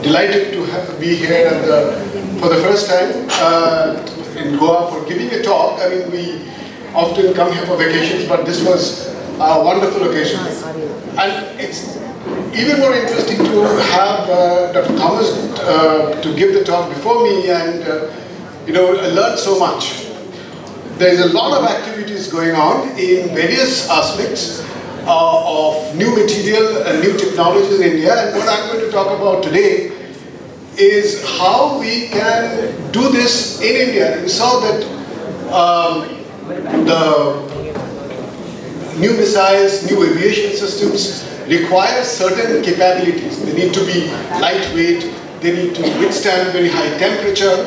delighted to be here for the first time in Goa for giving a talk. I mean, we often come here for vacations, but this was a wonderful occasion. And it's even more interesting to have Dr. Thomas to give the talk before me, and I learned so much. There is a lot of activities going on in various aspects of new material and new technologies in India, and what I'm going to talk about today is how we can do this in India. We saw that the new missiles, new aviation systems require certain capabilities. They need to be lightweight, they need to withstand very high temperature.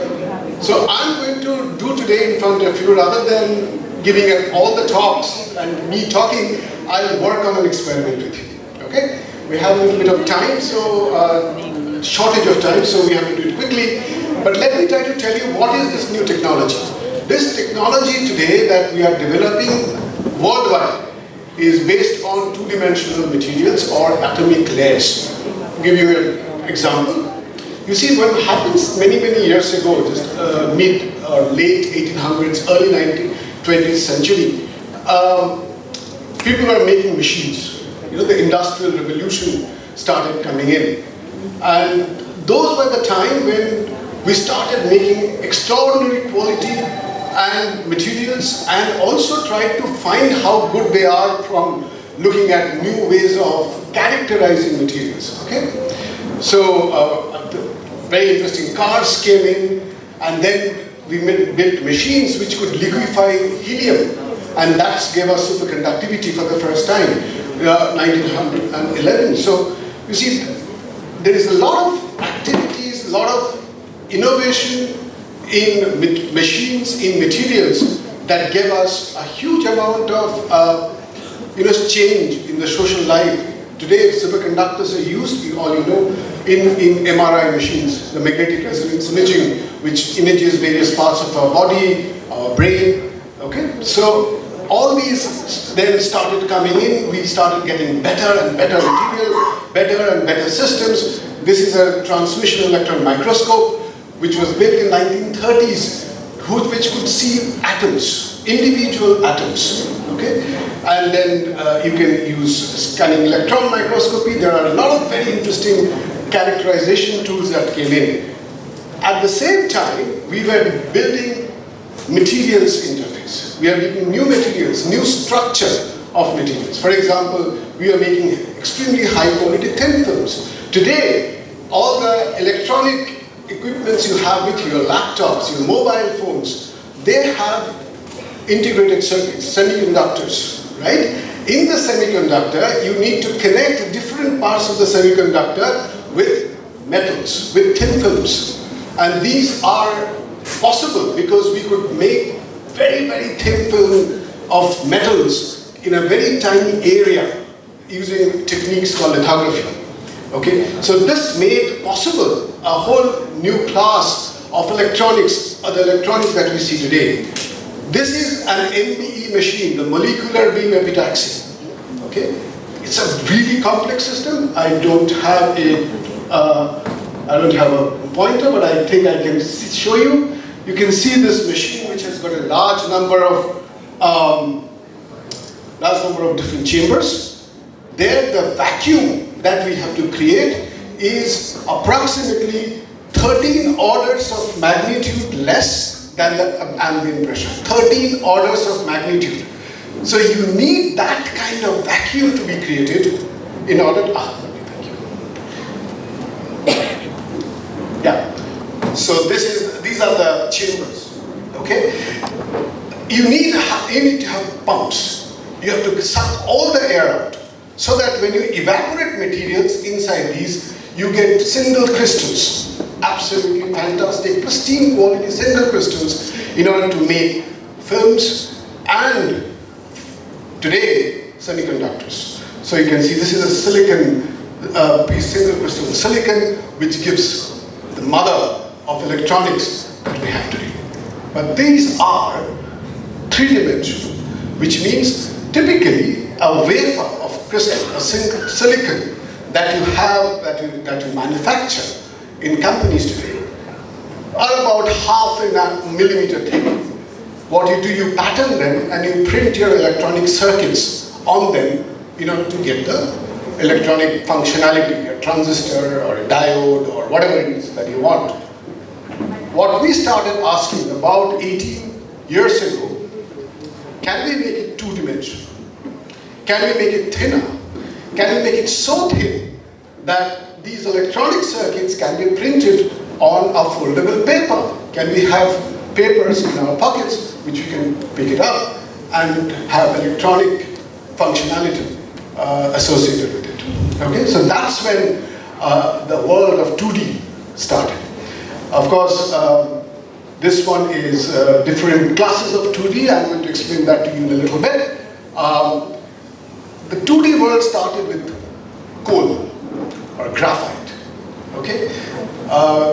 So I'm going to do today in front of you, rather than giving all the talks and me talking, I'll work on an experiment with you. Okay? We have a little bit of time, so shortage of time, so we have to do it quickly. But let me try to tell you what is this new technology. This technology today that we are developing worldwide is based on two-dimensional materials or atomic layers. I'll give you an example. You see, what happens many years ago, just mid or late 1800s, early 20th century, people were making machines. The Industrial Revolution started coming in. And those were the time when we started making extraordinary quality and materials, and also tried to find how good they are from looking at new ways of characterizing materials. Okay? So, very interesting cars came in, and then we built machines which could liquefy helium, and that gave us superconductivity for the first time, 1911. So, you see, there is a lot of activities, a lot of innovation in machines, in materials that give us a huge amount of change in the social life. Today, superconductors are used, in MRI machines, the magnetic resonance imaging, which images various parts of our body, our brain. Okay, so all these then started coming in. We started getting better and better material, better and better systems. This is a transmission electron microscope, which was built in 1930s, which could see atoms, individual atoms. Okay, and then you can use scanning electron microscopy. There are a lot of very interesting characterization tools that came in. At the same time, we were building materials interface. We are making new materials, new structure of materials. For example, we are making extremely high quality thin films. Today, all the electronic equipments you have with your laptops, your mobile phones, they have integrated circuits, semiconductors, right? In the semiconductor, you need to connect different parts of the semiconductor with metals, with thin films. And these are possible because we could make very thin film of metals in a very tiny area using techniques called lithography. Okay, so this made possible a whole new class of electronics, the electronics that we see today. This is an MBE machine, the molecular beam epitaxy. Okay, it's a really complex system. I don't have a pointer, but I think I can show you. You can see this machine, which has got a large number of different chambers. There, the vacuum that we have to create is approximately 13 orders of magnitude less than the ambient pressure. 13 orders of magnitude. So you need that kind of vacuum to be created in order to... Yeah. So these are the chambers. Okay. You need to have pumps. You have to suck all the air out, so that when you evaporate materials inside these, you get single crystals. Absolutely fantastic, pristine quality single crystals in order to make films and today semiconductors. So you can see this is a silicon single crystal silicon, which gives the mother of electronics that we have today. But these are three-dimensional, which means typically a wafer of crystal, a silicon, that you have, that you manufacture in companies today are about half a millimeter thick. What you do, you pattern them and you print your electronic circuits on them in order to get the electronic functionality, a transistor or a diode or whatever it is that you want. What we started asking about 18 years ago, can we make it two-dimensional? Can we make it thinner? Can we make it so thin that these electronic circuits can be printed on a foldable paper? Can we have papers in our pockets which we can pick it up and have electronic functionality associated with it? Okay, so that's when the world of 2D started. Of course, this one is different classes of 2D. I'm going to explain that to you in a little bit. The 2D world started with coal or graphite. Okay,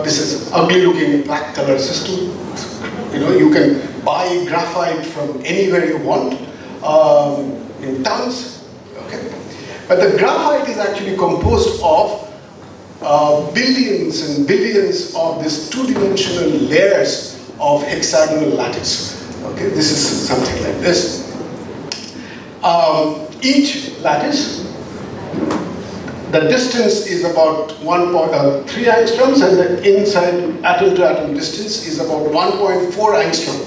this is ugly looking black color system. You know, you can buy graphite from anywhere you want in tons. Okay, but the graphite is actually composed of billions and billions of these two-dimensional layers of hexagonal lattice. Okay, this is something like this. Each lattice, the distance is about 1.3 angstroms, and the inside atom-to-atom distance is about 1.4 angstrom.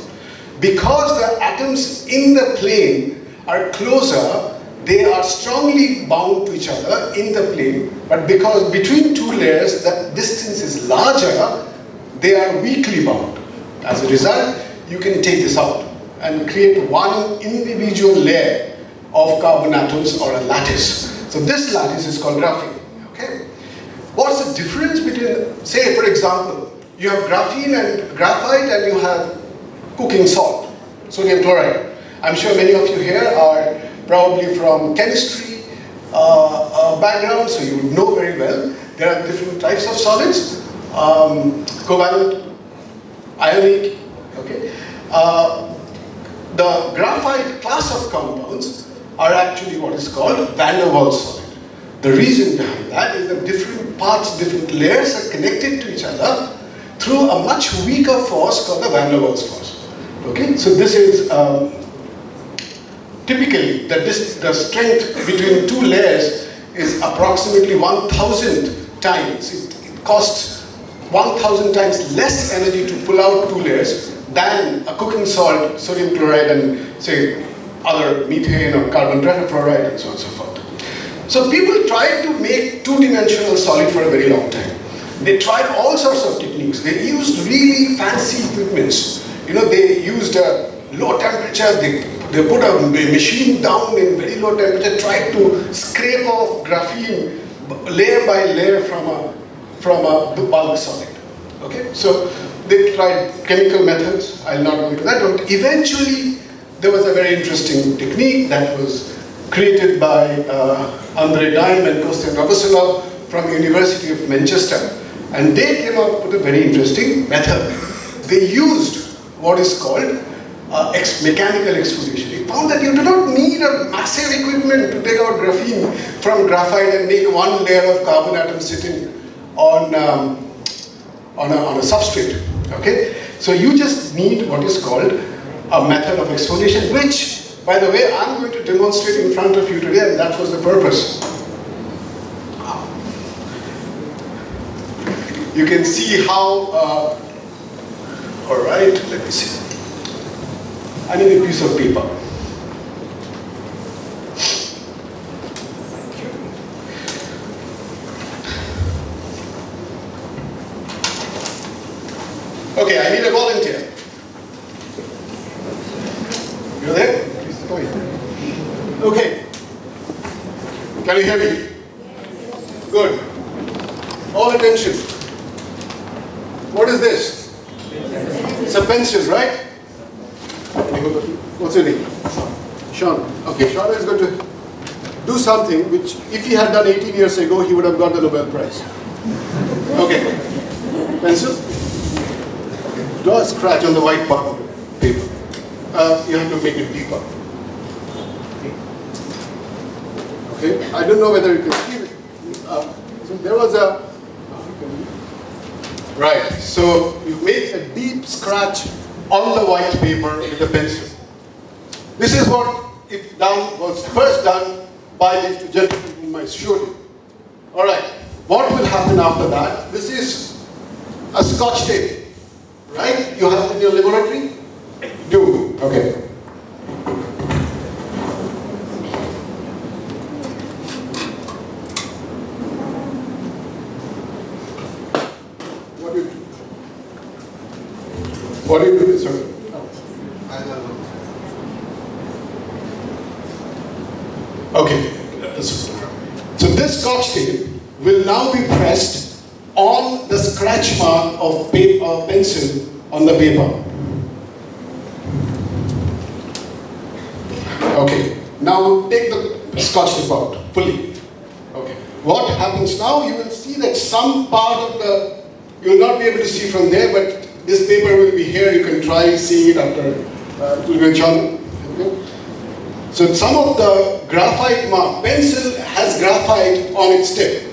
Because the atoms in the plane are closer, they are strongly bound to each other in the plane, but because between two layers the distance is larger, they are weakly bound. As a result, you can take this out and create one individual layer of carbon atoms or a lattice. So this lattice is called graphene. Okay? What's the difference between, say for example, you have graphene and graphite and you have cooking salt, sodium chloride. I'm sure many of you here are probably from chemistry background, so you would know very well. There are different types of solids, covalent, ionic. Okay, the graphite class of compounds are actually what is called van der Waals solid. The reason behind that is that different parts, different layers are connected to each other through a much weaker force called the van der Waals force. Okay, so this is typically the strength between two layers is approximately 1,000 times. It costs 1,000 times less energy to pull out two layers than a cooking salt, sodium chloride, and say other methane or carbon tetrafluoride and so on and so forth. So people tried to make two-dimensional solid for a very long time. They tried all sorts of techniques. They used really fancy equipments. You know, they used a low temperature, they put a machine down in very low temperature, tried to scrape off graphene layer by layer from a bulk solid. Okay, so they tried chemical methods. I'll not go into that, but eventually there was a very interesting technique that was created by Andrei Dime and Kostya Novoselov from University of Manchester, and they came up with a very interesting method. They used what is called mechanical exfoliation. They found that you do not need a massive equipment to take out graphene from graphite and make one layer of carbon atom sitting on a substrate. Okay, so you just need what is called a method of exfoliation, which, by the way, I'm going to demonstrate in front of you today, and that was the purpose. You can see how. All right, let me see. I need a piece of paper. Okay, I need a volunteer. You're there? Please go ahead. Okay. Can you hear me? Good. All attention. What is this? It's a pencil, right? What's your name? Sean. Okay, Sean is going to do something which, if he had done 18 years ago, he would have got the Nobel Prize. Okay. Pencil. Draw a scratch on the white part of the paper. You have to make it deeper. Okay. I don't know whether you can see it. So there was a, right, so you make a deep scratch on the white paper with a pencil. This is what was first done by these two gentlemen whom I showed you. All right, what will happen after that? This is a scotch tape, right? You have it in your laboratory? Do, okay. What do you do, sir? Okay, so this scotch tape will now be pressed on the scratch mark of paper, pencil on the paper. Okay, now take the scotch tape out fully. Okay, what happens now? You will see that some part of the, you will not be able to see from there, but this paper will be here. You can try seeing it after it will be shown. Okay. So some of the graphite mark, pencil has graphite on its tip.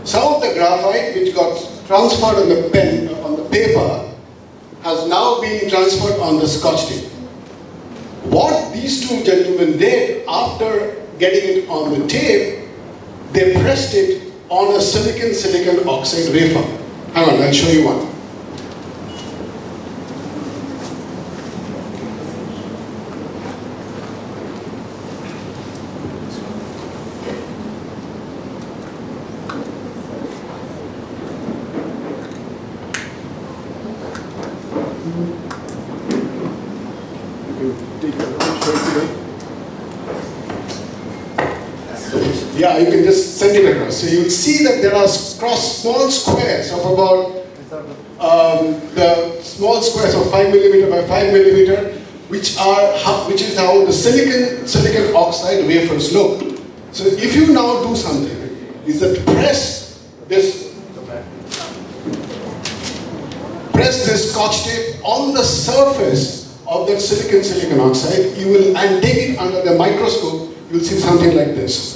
Some of the graphite which got transferred on the pen, on the paper, has now been transferred on the scotch tape. What these two gentlemen did after getting it on the tape, they pressed it on a silicon oxide wafer. Hang on, I'll show you one. Yeah, you can just send it across. So you will see that there are small squares of about the small squares of 5 millimeter by 5 millimeter, which is how the silicon oxide wafers look. So if you now do something, is that press this scotch tape on the surface of that silicon oxide, you will, and take it under the microscope, you will see something like this.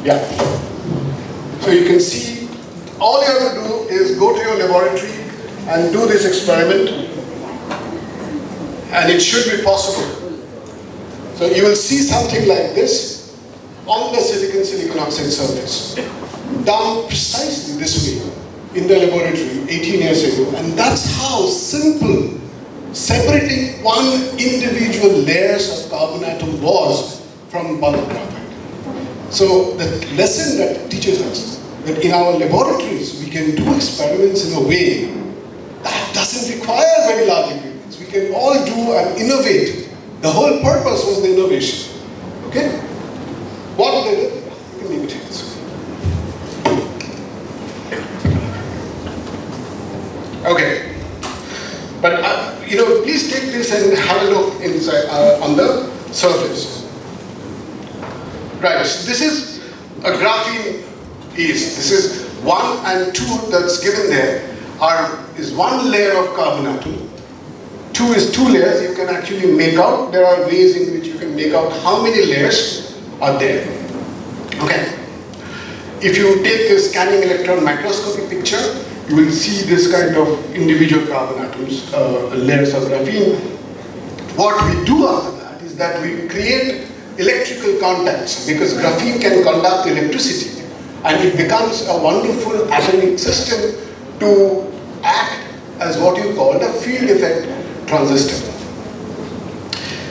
Yeah. So you can see, all you have to do is go to your laboratory and do this experiment, and it should be possible. So you will see something like this on the silicon oxide surface, done precisely this way in the laboratory 18 years ago, and that's how simple separating one individual layers of carbon atom was from bulk graphite. So the lesson that teaches us that in our laboratories we can do experiments in a way that doesn't require very large equipment. We can all do and innovate. The whole purpose was the innovation. Okay? What they did, you can leave it here. Okay. But please take this and have a look inside on the surface. Right, so this is a graphene piece. This is 1 and 2 that's given there is one layer of carbon atom. 2 is 2 layers. You can actually make out, there are ways in which you can make out how many layers are there. Okay. If you take a scanning electron microscopy picture, you will see this kind of individual carbon atoms, layers of graphene. What we do after that is that we create electrical contacts, because graphene can conduct electricity, and it becomes a wonderful atomic system to act as what you call a field effect transistor.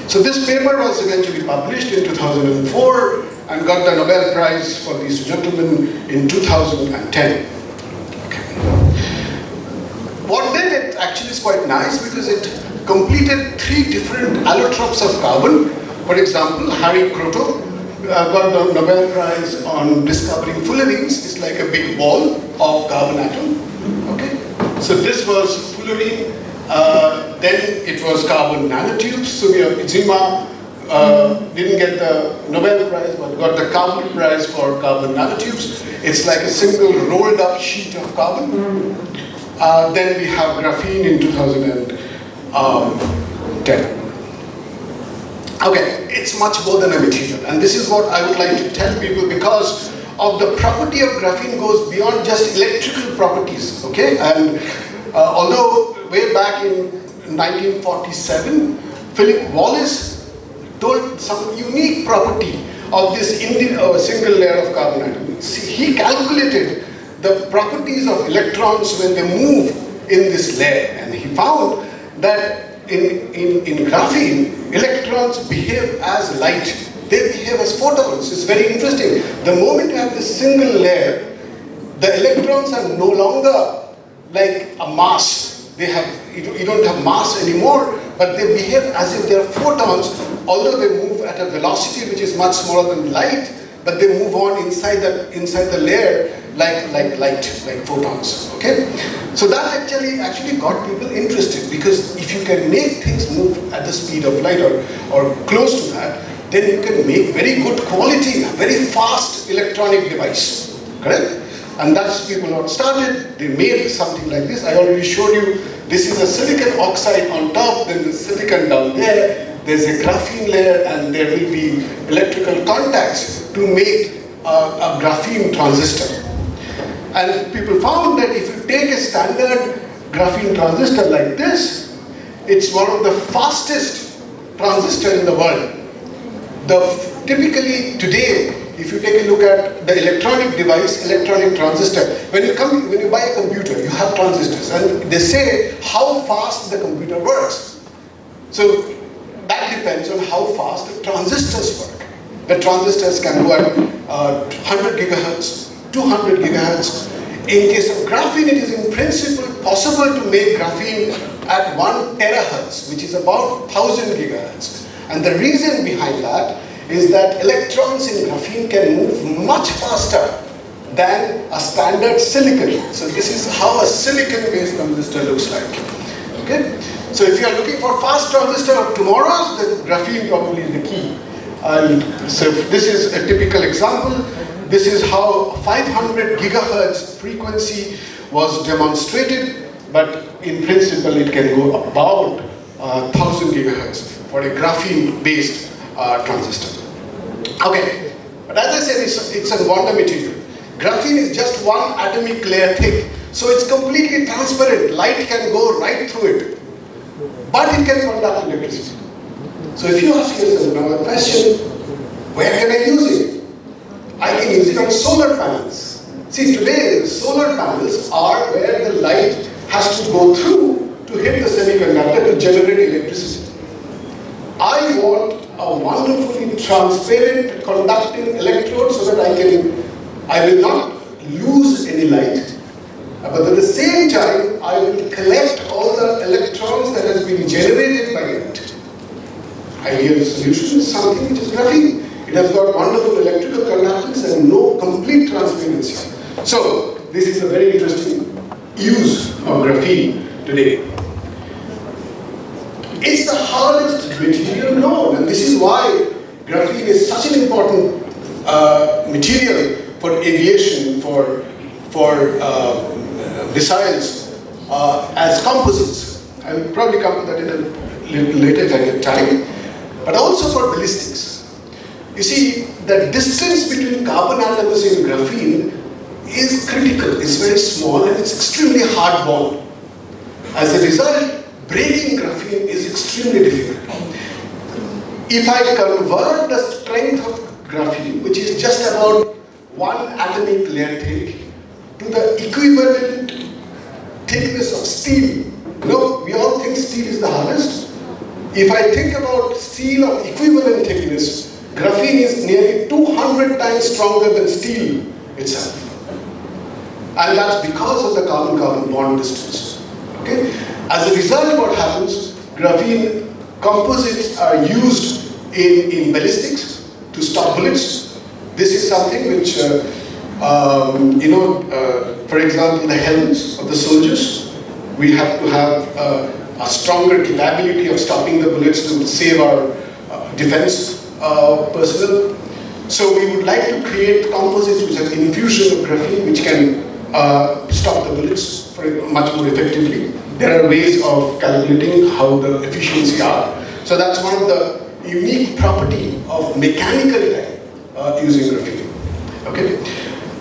So this paper was eventually published in 2004 and got the Nobel Prize for these gentlemen in 2010. Okay. What they did actually is quite nice, because it completed 3 different allotropes of carbon. For example, Harry Kroto got the Nobel Prize on discovering fullerenes. It's like a big ball of carbon atom. Okay, so this was fullerene. Then it was carbon nanotubes. So Itzima didn't get the Nobel Prize, but got the carbon prize for carbon nanotubes. It's like a single rolled up sheet of carbon. Then we have graphene in 2010. Okay, it's much more than a material, and this is what I would like to tell people, because of the property of graphene goes beyond just electrical properties, okay? And although way back in 1947, Philip Wallace told some unique property of this single layer of carbon atoms. He calculated the properties of electrons when they move in this layer, and he found that in graphene, electrons behave as light. They behave as photons. It's very interesting. The moment you have this single layer, the electrons are no longer like a mass. They have, you don't have mass anymore, but they behave as if they are photons, although they move at a velocity which is much smaller than light, but they move on inside the layer like light, like photons. Okay? So that actually got people interested, because if you can make things move at the speed of light or close to that, then you can make very good quality, very fast electronic device. Correct? And that's people got started. They made something like this. I already showed you. This is a silicon oxide on top, then the silicon down there. There's a graphene layer, and there will be electrical contacts to make a graphene transistor. And people found that if you take a standard graphene transistor like this, it's one of the fastest transistors in the world. Typically today, if you take a look at the electronic device, electronic transistor, when you buy a computer, you have transistors, and they say how fast the computer works. So that depends on how fast the transistors work. The transistors can go at 100 gigahertz, 200 gigahertz. In case of graphene, it is in principle possible to make graphene at 1 terahertz, which is about 1000 gigahertz. And the reason behind that is that electrons in graphene can move much faster than a standard silicon. So this is how a silicon-based transistor looks like. Okay? So if you are looking for fast transistor of tomorrow, then graphene probably is the key. And so this is a typical example. This is how 500 gigahertz frequency was demonstrated, but in principle it can go about 1000 gigahertz for a graphene-based transistor. Okay, but as I said, it's a wonder material. Graphene is just one atomic layer thick, so it's completely transparent. Light can go right through it, but it can conduct electricity. So if you ask yourself now a question, where can I use it? I can use it on solar panels. See, today solar panels are where the light has to go through to hit the semiconductor to generate electricity. I want a wonderfully transparent conducting electrode so that I will not lose any light, but at the same time I will collect all the electrons that has been generated by it. Ideal solution is something which is graphene. It has got wonderful electrical conductance and no complete transparency. So this is a very interesting use of graphene today. It's the hardest material known, and this is why graphene is such an important material for aviation, for missiles, as composites. I will probably come to that in a little later if I get time. But also for ballistics. You see, the distance between carbon atoms in graphene is critical. It's very small and it's extremely hard bond. As a result, breaking graphene is extremely difficult. If I convert the strength of graphene, which is just about one atomic layer thick, to the equivalent thickness of steel. You know, we all think steel is the hardest. If I think about steel of equivalent thickness, graphene is nearly 200 times stronger than steel itself. And that's because of the carbon-carbon bond distance. Okay? As a result, what happens, graphene composites are used in ballistics to stop bullets. This is something which, for example, the helmets of the soldiers, we have to have a stronger capability of stopping the bullets to save our defense personnel. So we would like to create composites which have infusion of graphene which can stop the bullets much more effectively. There are ways of calculating how the efficiency are. So that's one of the unique property of mechanical type using graphene. Okay.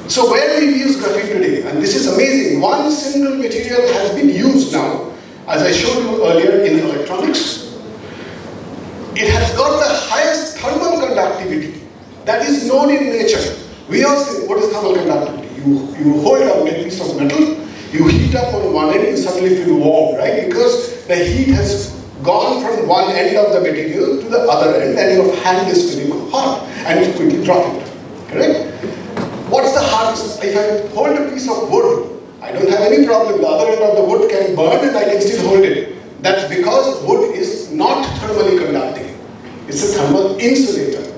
So where we use graphene today, and this is amazing, one single material has been used now, as I showed you earlier in electronics. It has got the highest thermal conductivity that is known in nature. We all say, what is thermal conductivity? You hold a piece of metal, you heat up on one end, you suddenly feel warm, right? Because the heat has gone from one end of the material to the other end, and your hand is feeling hot, and you quickly drop it, correct? What's the hardest? If I hold a piece of wood, I don't have any problem. The other end of the wood can burn and I can still hold it. That's because wood is not thermally conducting. It's a thermal insulator.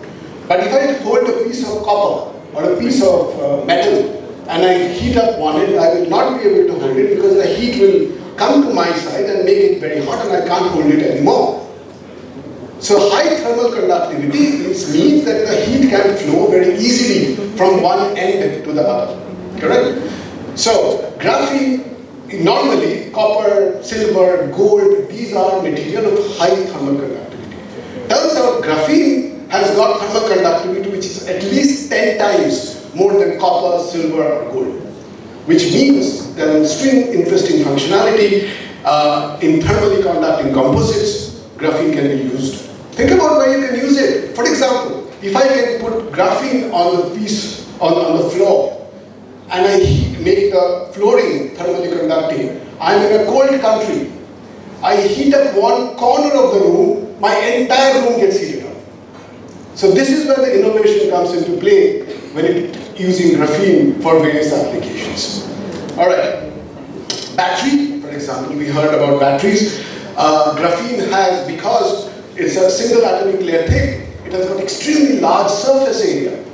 But if I hold a piece of copper or a piece of metal and I heat up one end, I will not be able to hold it because the heat will come to my side and make it very hot and I can't hold it anymore. So high thermal conductivity means that the heat can flow very easily from one end to the other, correct? So graphene, normally copper, silver, gold, these are material of high thermal conductivity. Turns out graphene has got thermal conductivity which is at least 10 times more than copper, silver or gold. Which means there is extreme interesting functionality in thermally conducting composites. Graphene can be used. Think about where you can use it. For example, if I can put graphene on the piece, on the floor, and I make the flooring thermally conducting, I'm in a cold country. I heat up one corner of the room, my entire room gets heated up. So this is where the innovation comes into play when it using graphene for various applications. All right, battery, for example, we heard about batteries. Graphene has, because it's a single atomic layer thick, it has got extremely large surface area.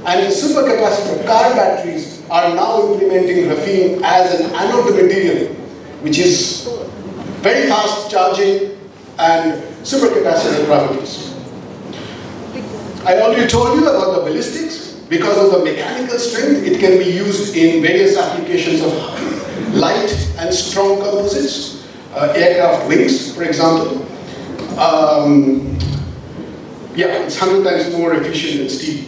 And the supercapacitor car batteries are now implementing graphene as an anode material, which is very fast charging and supercapacitor properties. I already told you about the ballistics. Because of the mechanical strength, it can be used in various applications of light and strong composites, aircraft wings, for example. It's 100 times more efficient than steel.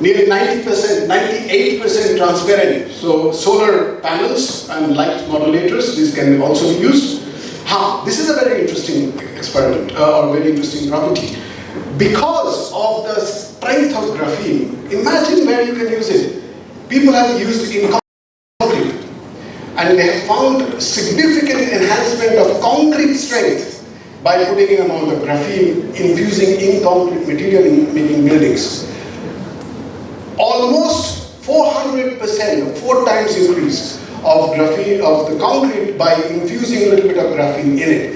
Nearly 90%, 98% transparent. So solar panels and light modulators, these can also be used. This is a very interesting experiment, or very interesting property. Because of the strength of graphene, imagine where you can use it. People have used it in concrete, and they have found significant enhancement of concrete strength by putting an amount of graphene, infusing in concrete material in making buildings. Almost 400%, 4 times increase of graphene, of the concrete by infusing a little bit of graphene in it.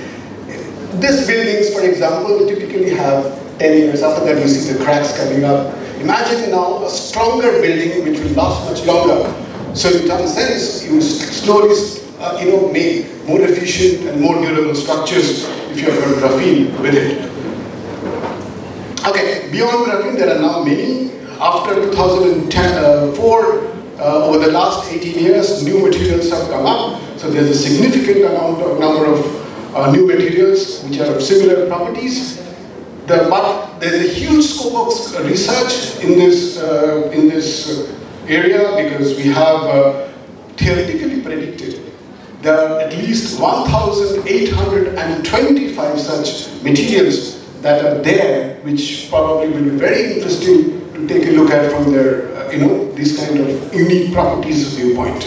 These buildings, for example, typically have 10 years. After that, you see the cracks coming up. Imagine now a stronger building which will last much longer. So in some sense, you slowly make more efficient and more durable structures if you have got graphene with it. Okay, beyond graphene, there are now many. After 2004, over the last 18 years, new materials have come up. So there's a significant number of new materials which are of similar properties. But there's a huge scope of research in this area, because we have theoretically predicted there are at least 1,825 such materials that are there, which probably will be very interesting to take a look at from their, these kind of unique properties viewpoint.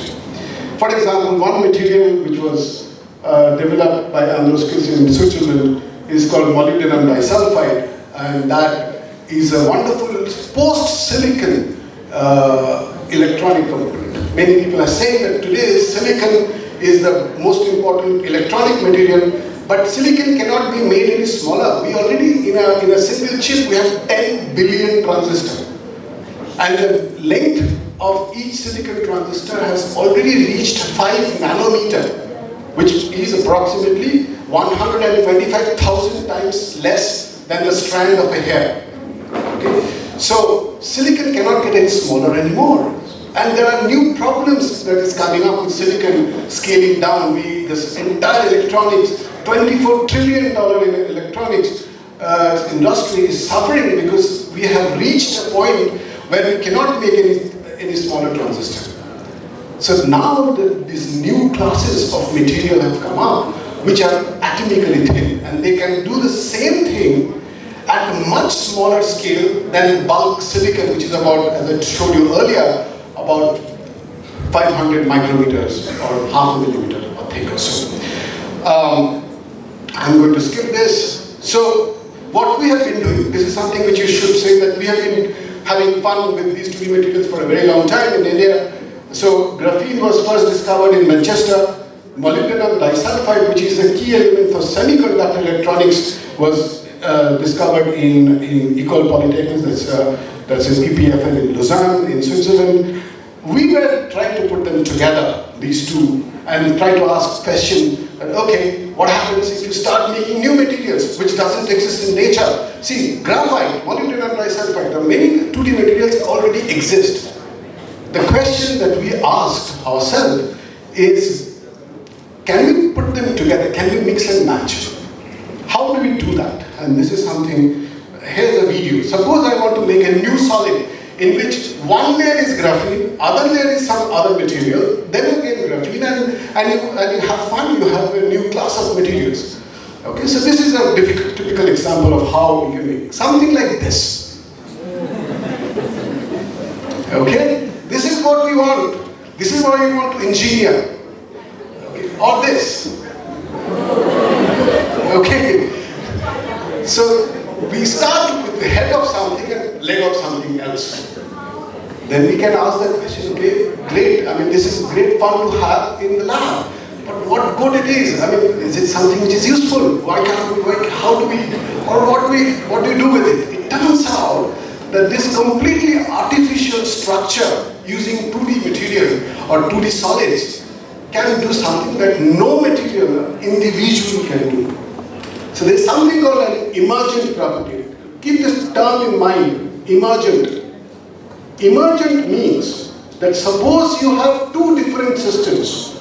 For example, one material which was developed by Andros in Switzerland is called molybdenum disulfide, and that is a wonderful post-silicon electronic component. Many people are saying that today silicon is the most important electronic material, but silicon cannot be made any smaller. We already, in a single chip, we have 10 billion transistors. And the length of each silicon transistor has already reached 5 nanometer, which is approximately 125,000 times less than the strand of a hair. Okay? So silicon cannot get any smaller anymore. And there are new problems that is coming up with silicon scaling down. This entire electronics, $24 trillion in electronics industry is suffering because we have reached a point where we cannot make any smaller transistor. So now these new classes of material have come up, which are atomically thin, and they can do the same thing at a much smaller scale than bulk silicon, which is about, as I showed you earlier, about 500 micrometers or half a millimeter or thicker. So I'm going to skip this. So what we have been doing, this is something which you should say, that we have been having fun with these 2D materials for a very long time in India. So graphene was first discovered in Manchester. Molybdenum disulfide, which is a key element for semiconductor electronics, was discovered in École Polytechnique, that's in EPFL in Lausanne, in Switzerland. We were trying to put them together, these two, and try to ask question, okay, what happens if you start making new materials which doesn't exist in nature? See, graphite, molybdenum disulfide, there are many 2D materials already exist. The question that we asked ourselves is, can we put them together? Can we mix and match? How do we do that? And this is something, here's a video. Suppose I want to make a new solid in which one layer is graphene, other layer is some other material, then again graphene, and you have fun, you have a new class of materials. Okay, so this is a typical example of how you make something like this. Okay, this is what we want. This is what we want to engineer. Okay. Or this. Okay, so we start with the head of something and leg of something else. Then we can ask the question, okay, great, I mean this is great fun to have in the lab, but what good it is? I mean, is it something which is useful? Why can't we work? How do we, or what do we do with it? It turns out that this completely artificial structure using 2D material or 2D solids can do something that no material individual can do. So there's something called an emergent property. Keep this term in mind, emergent. Emergent means that suppose you have two different systems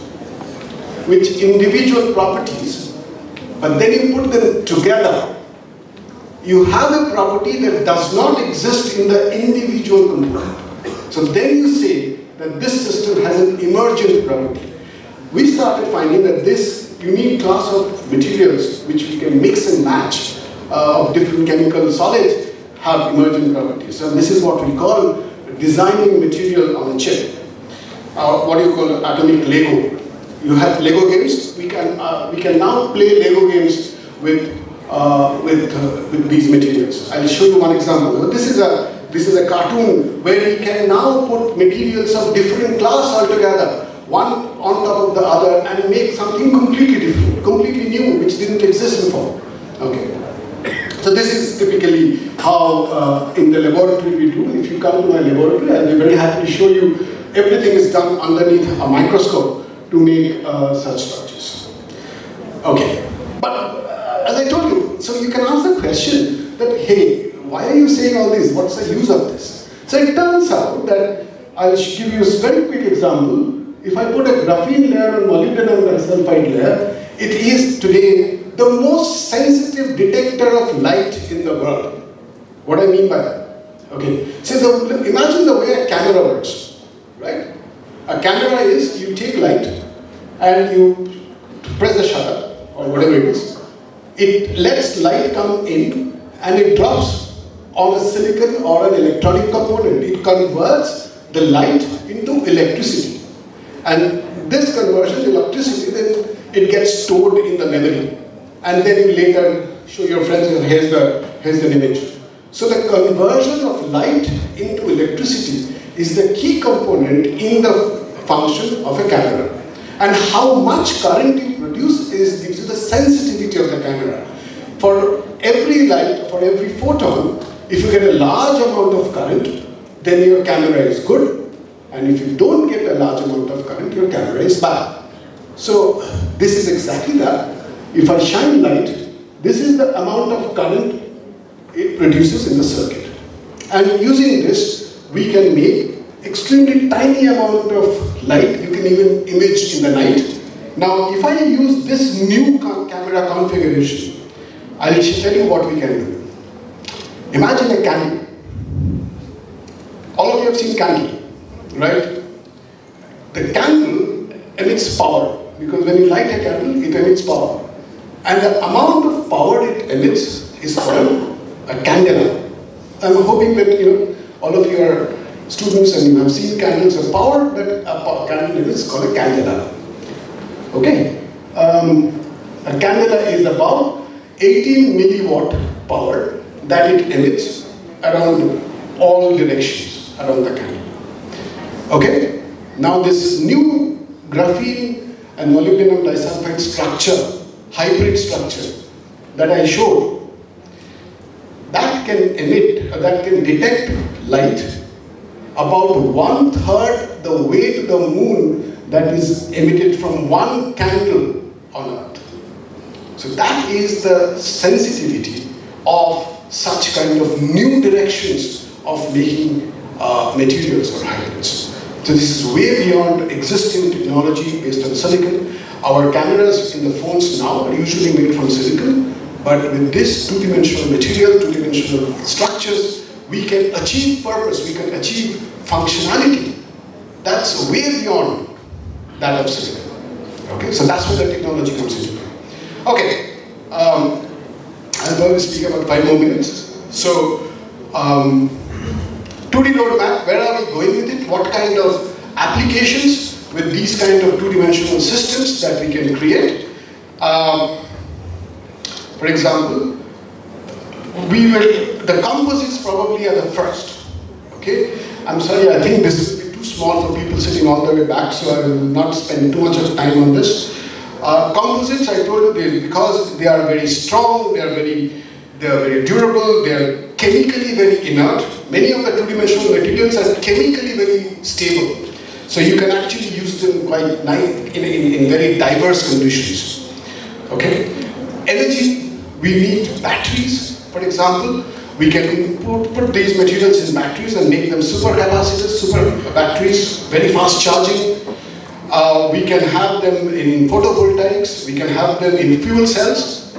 with individual properties, but then you put them together, you have a property that does not exist in the individual component. So then you say that this system has an emergent property. We started finding that this unique class of materials which we can mix and match of different chemical solids have emergent properties. So this is what we call designing material on a chip. What do you call atomic Lego? You have Lego games. We can now play Lego games with these materials. I'll show you one example. This is a cartoon where we can now put materials of different class altogether, one on top of the other, and make something completely different, completely new, which didn't exist before. Okay. So this is typically how in the laboratory we do. If you come to my laboratory, I'll be very happy to show you everything is done underneath a microscope to make such structures. Okay, but as I told you, so you can ask the question that, hey, why are you saying all this? What's the use of this? So it turns out that, I'll give you a very quick example. If I put a graphene layer on molybdenum disulfide layer, it is today the most sensitive detector of light in the world. What I mean by that? Okay, so imagine the way a camera works, right? A camera is, you take light and you press the shutter or whatever it is. It lets light come in and it drops on a silicon or an electronic component. It converts the light into electricity. And this conversion to electricity, then it gets stored in the memory. And then you later show your friends, here's an image. So the conversion of light into electricity is the key component in the function of a camera. And how much current you produce gives you the sensitivity of the camera. For every light, for every photon, if you get a large amount of current, then your camera is good. And if you don't get a large amount of current, your camera is bad. So this is exactly that. If I shine light, this is the amount of current it produces in the circuit. And using this, we can make extremely tiny amount of light. You can even image in the night. Now, if I use this new camera configuration, I'll tell you what we can do. Imagine a candle. All of you have seen candle. right? The candle emits power, because when you light a candle, it emits power. And the amount of power it emits is called a candela. I'm hoping that all of you are students and you have seen candles. The power that a candle emits is called a candela. Okay? A candela is about 18 milliwatt power that it emits around all directions around the candle. Okay? Now this new graphene and molybdenum disulfide structure, hybrid structure that I showed, that can emit, that can detect light about 1/3 the way to the moon that is emitted from one candle on Earth. So that is the sensitivity of such kind of new directions of making materials or hybrids. So this is way beyond existing technology based on silicon. Our cameras in the phones now are usually made from silicon, but with this two-dimensional material, two-dimensional structures, we can achieve purpose, we can achieve functionality. That's way beyond that of silicon. Okay, so that's where the technology comes into play. Okay, I'll probably speak about 5 more minutes. So, 2D roadmap, where are we going with it? What kind of applications with these kind of two-dimensional systems that we can create? For example, the composites probably are the first. Okay, I'm sorry, I think this will be too small for people sitting all the way back, so I will not spend too much of time on this. Composites, I told you, because they are very strong, they are very durable, they are chemically very inert. Many of the two-dimensional materials are chemically very stable. So you can actually use them quite nice in very diverse conditions. Okay? Energy, we need batteries, for example. We can put these materials in batteries and make them supercapacitors, super batteries, very fast charging. We can have them in photovoltaics, we can have them in fuel cells.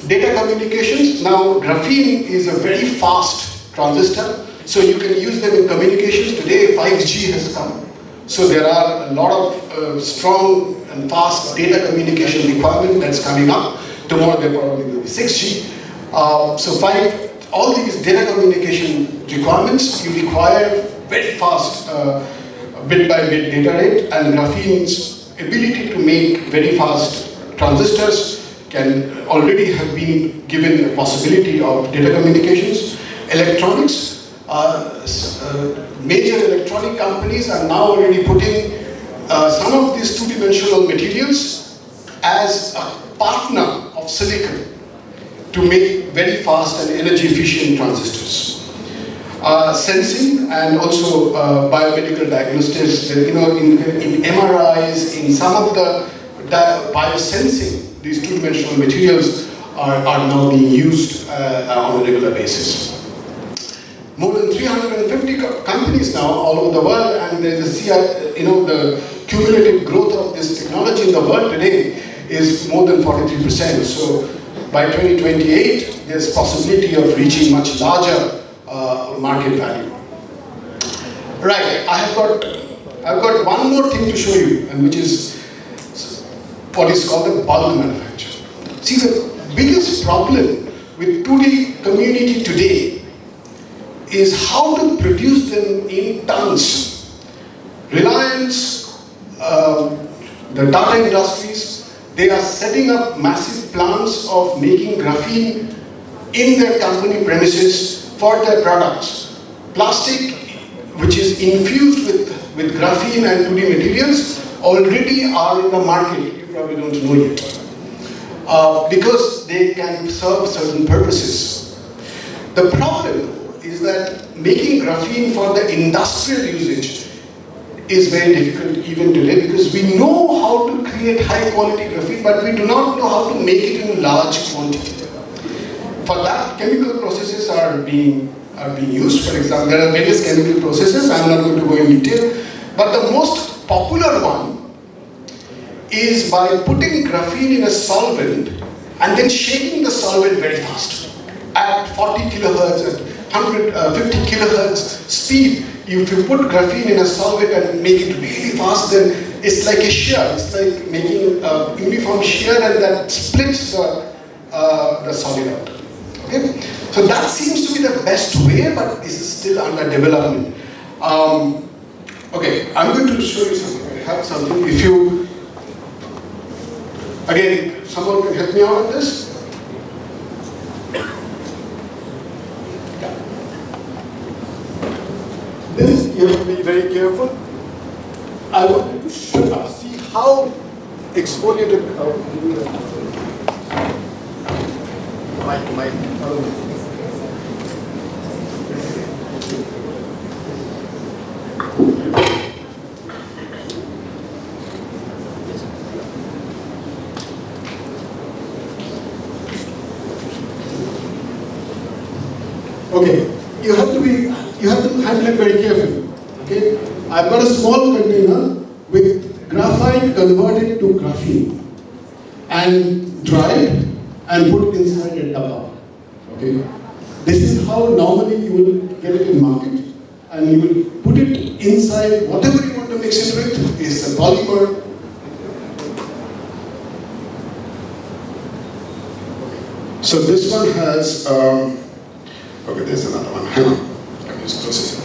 Data communications, now graphene is a very fast transistor, so you can use them in communications. Today 5G has come, so there are a lot of strong and fast data communication requirement that's coming up. Tomorrow there probably will be 6G. All these data communication requirements, you require very fast bit-by-bit data rate, and graphene's ability to make very fast transistors can already have been given a possibility of data communications. Electronics, major electronic companies are now already putting some of these two-dimensional materials as a partner of silicon to make very fast and energy-efficient transistors. Sensing and also biomedical diagnostics, in MRIs, in some of the biosensing, these two-dimensional materials are now being used on a regular basis. More than 350 companies now all over the world, and there's the cumulative growth of this technology in the world today is more than 43%. So by 2028, there's possibility of reaching much larger market value. Right, I've got one more thing to show you, and which is what is called the bulk manufacture. See, the biggest problem with 2D community today is how to produce them in tons. Reliance, the Tata Industries, they are setting up massive plants of making graphene in their company premises for their products. Plastic, which is infused with graphene and 2D materials, already are in the market. You probably don't know yet. Because they can serve certain purposes. The problem is that making graphene for the industrial usage is very difficult even today, because we know how to create high quality graphene, but we do not know how to make it in large quantity. For that, chemical processes are being used. For example, there are various chemical processes. I'm not going to go in detail, but the most popular one is by putting graphene in a solvent and then shaking the solvent very fast at 40 kilohertz, at 150 kilohertz speed. if you put graphene in a solvent and make it really fast, then it's like a shear. It's like making a uniform shear, and that splits the solid out. Okay? So that seems to be the best way, but this is still under development. Okay, I'm going to show you something. I have something. If you, again, someone can help me out on this? Yeah. This, you have to be very careful. I want you to see how exfoliated. Okay, you have to handle it very carefully. Okay, I've got a small container with graphite converted to graphene and dried and put inside a dabba. Okay, this is how normally you will get it in market, and you will put it inside whatever you want to mix it with. Is a polymer. So this one has. Okay, there's another one. Hang on. Let me just close it.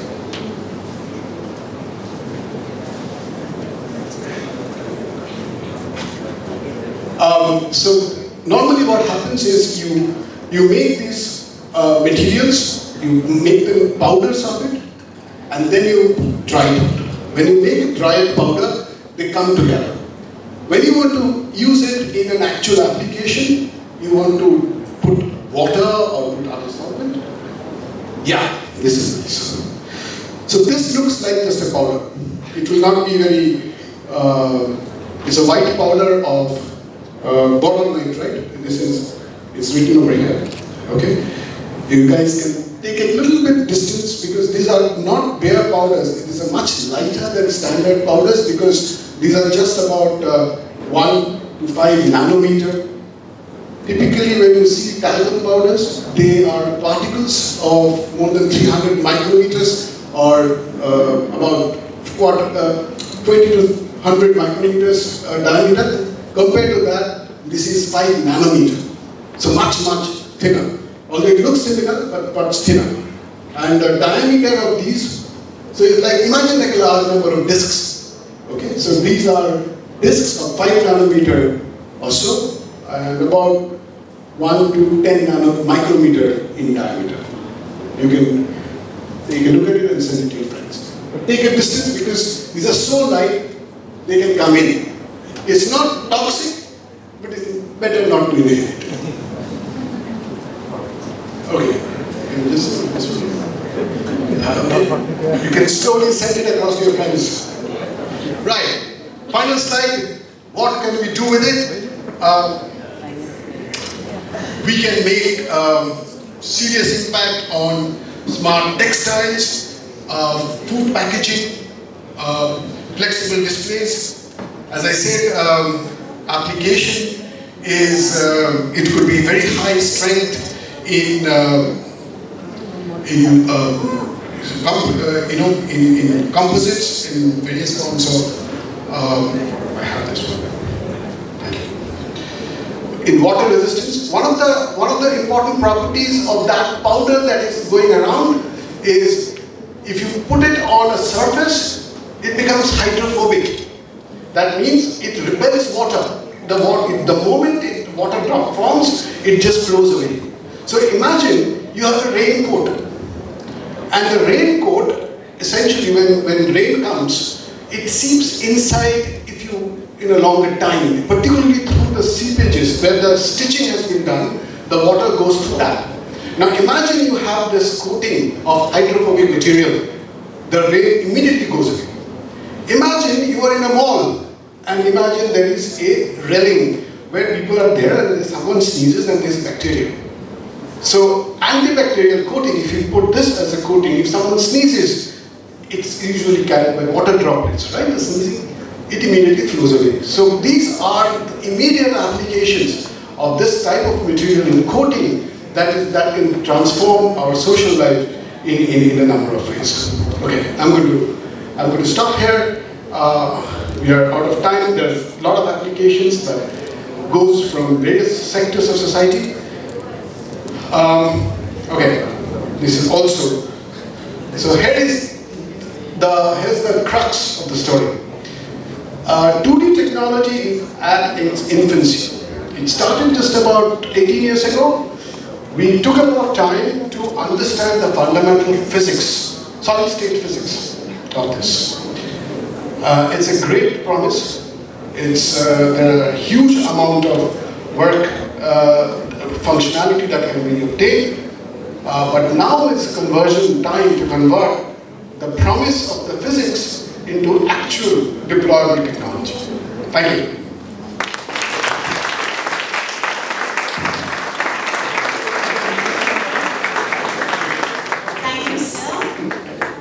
So normally what happens is you make these materials, you make the powders of it, and then you dry it. When you make dried powder, they come together. When you want to use it in an actual application, you want to put water or put other solvent. Yeah, this is nice. So this looks like just a powder. It will not be very, it's a white powder of boronite, right? It's written over here, okay? You guys can take a little bit distance because these are not bare powders. These are much lighter than standard powders because these are just about 1 to 5 nanometer. Typically, when you see talcum powders, they are particles of more than 300 micrometers or about 20 to 100 micrometers diameter. Compared to that, this is 5 nanometer. So much thinner. Although it looks similar, but thinner. And the diameter of these, so it's like, imagine like a large number of discs. Okay, so these are discs of 5 nanometer or so, and about 1 to 10 micrometer in diameter. You can look at it and send it to your friends. But take a distance because these are so light, they can come in. It's not toxic, but it's better not to inhale it. Okay, you can slowly send it across to your friends. Right, final slide. What can we do with it? We can make serious impact on smart textiles, food packaging, flexible displays. As I said, application is, it could be very high strength in composites, in various forms of, I have this one. In water resistance. One of the important properties of that powder that is going around is if you put it on a surface, it becomes hydrophobic. That means it repels water. The moment water drop forms, it just flows away. So imagine you have a raincoat, and the raincoat, essentially when rain comes, it seeps inside in a longer time, particularly through the seepages where the stitching has been done, the water goes through that. Now imagine you have this coating of hydrophobic material, the rain immediately goes away. Imagine you are in a mall and imagine there is a railing where people are there and someone sneezes and there is bacteria. So antibacterial coating, if you put this as a coating, if someone sneezes, it's usually carried by water droplets, right? The sneezing, it immediately flows away. So these are the immediate applications of this type of material in coating that can transform our social life in a number of ways. Okay, I'm going to stop here. We are out of time. There's a lot of applications that goes from various sectors of society. Okay, this is also, so here's the crux of the story. 2D technology is at its infancy. It started just about 18 years ago. We took a lot of time to understand the fundamental physics, solid state physics of this. It's a great promise. There are a huge amount of work, functionality that can be obtained. But now it's conversion time to convert the promise of the physics into actual deployable technology. Thank you. Thank you, sir.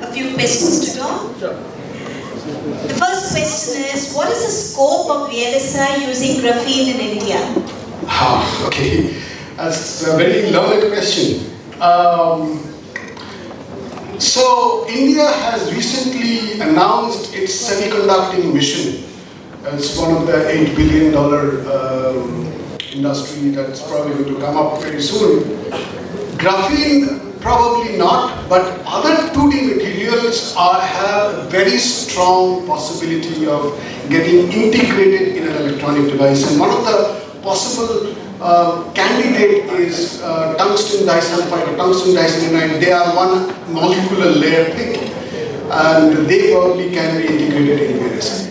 A few questions to go. Sure. The first question is, what is the scope of VLSI using graphene in India? Okay. That's a very learned question. So India has recently announced its semiconducting mission. It's one of the $8 billion industry that's probably going to come up very soon. Graphene, probably not, but other 2D materials have a very strong possibility of getting integrated in an electronic device. And one of the possible candidate is tungsten disulfide or tungsten diselenide. They are one molecular layer thick, and they probably can be integrated in various.